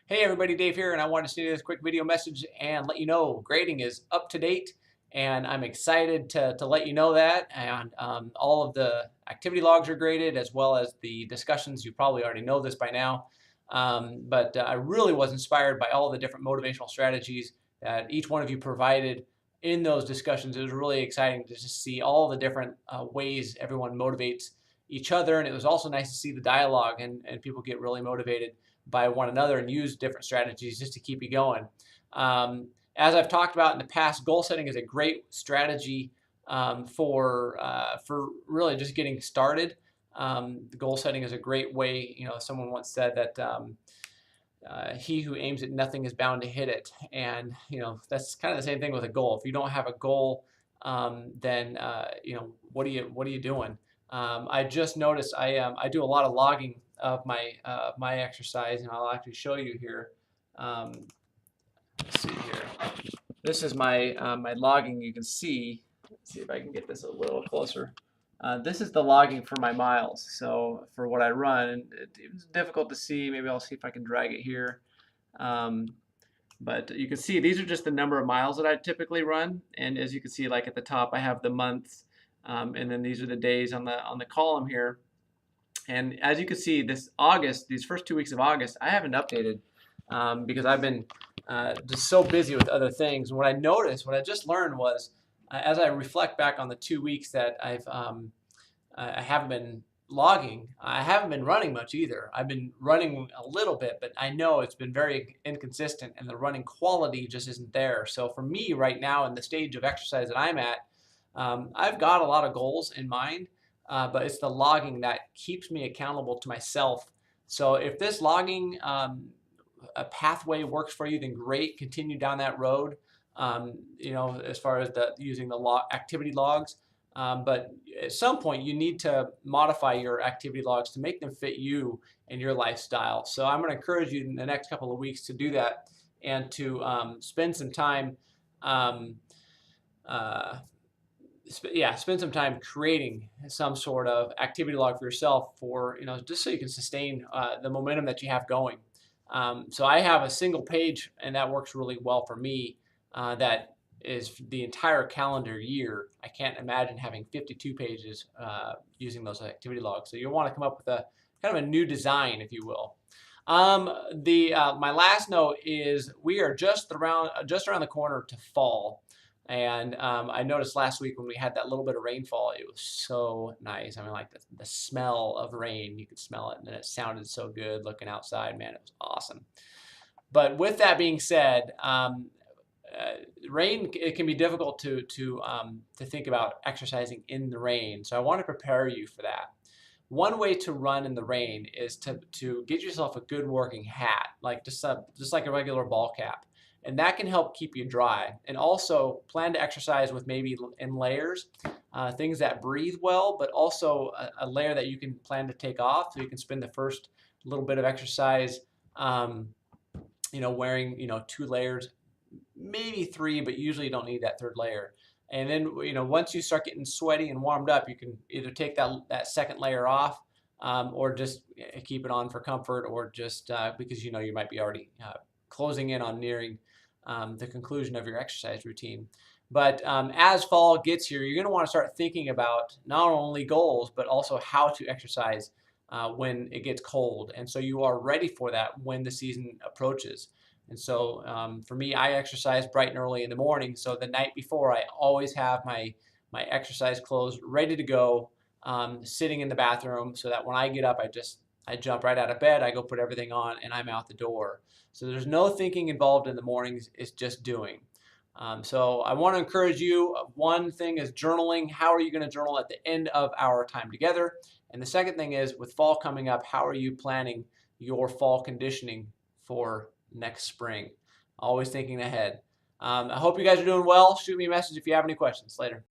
Hey everybody, Dave here, and I wanted to send you this quick video message and let you know grading is up to date, and I'm excited to let you know that. And all of the activity logs are graded as well as the discussions. You probably already know this by now, but I really was inspired by all the different motivational strategies that each one of you provided in those discussions. It was really exciting to just see all the different ways everyone motivates each other, and it was also nice to see the dialogue and people get really motivated by one another and use different strategies just to keep you going. As I've talked about in the past, goal setting is a great strategy for really just getting started. Goal setting is a great way. Someone once said that he who aims at nothing is bound to hit it, and that's kind of the same thing with a goal. If you don't have a goal, then what are you doing? I just noticed I do a lot of logging of my exercise, and I'll actually show you here. Let's see here. This is my logging. You can see. Let's see if I can get this a little closer. This is the logging for my miles. So for what I run, it's difficult to see. Maybe I'll see if I can drag it here. Um, but you can see these are just the number of miles that I typically run. And as you can see, like at the top, I have the months, and then these are the days on the column here. And as you can see, this August, these first 2 weeks of August, I haven't updated because I've been just so busy with other things. And what I noticed, what I just learned was, as I reflect back on the 2 weeks that I haven't been logging, I haven't been running much either. I've been running a little bit, but I know it's been very inconsistent, and the running quality just isn't there. So for me right now, in the stage of exercise that I'm at, I've got a lot of goals in mind, but it's the logging that keeps me accountable to myself. So if this logging a pathway works for you, then great, continue down that road. As far as using the activity logs. But at some point, you need to modify your activity logs to make them fit you and your lifestyle. So I'm going to encourage you in the next couple of weeks to do that and to spend some time. Uh, spend some time creating some sort of activity log for yourself, for just so you can sustain the momentum that you have going. So I have a single page, and that works really well for me. That is the entire calendar year. I can't imagine having 52 pages using those activity logs. So you'll want to come up with a kind of a new design, if you will. My last note is we are just around the corner to fall. And I noticed last week when we had that little bit of rainfall, it was so nice. I mean, like the smell of rain, you could smell it, and it sounded so good looking outside. Man, it was awesome. But with that being said, rain, it can be difficult to think about exercising in the rain. So I want to prepare you for that. One way to run in the rain is to get yourself a good working hat, like just like a regular ball cap. And that can help keep you dry. And also plan to exercise with maybe in layers, things that breathe well, but also a layer that you can plan to take off, so you can spend the first little bit of exercise, wearing 2 layers, maybe 3, but usually you don't need that third layer. And then once you start getting sweaty and warmed up, you can either take that second layer off, or just keep it on for comfort, or just because you might be already closing in on nearing the conclusion of your exercise routine. But as fall gets here, you're going to want to start thinking about not only goals, but also how to exercise when it gets cold. And so you are ready for that when the season approaches. And so for me, I exercise bright and early in the morning. So the night before, I always have my exercise clothes ready to go, sitting in the bathroom, so that when I get up, I jump right out of bed, I go put everything on, and I'm out the door. So there's no thinking involved in the mornings, it's just doing. So I want to encourage you. One thing is journaling. How are you going to journal at the end of our time together? And the second thing is, with fall coming up, how are you planning your fall conditioning for next spring? Always thinking ahead. I hope you guys are doing well. Shoot me a message if you have any questions. Later.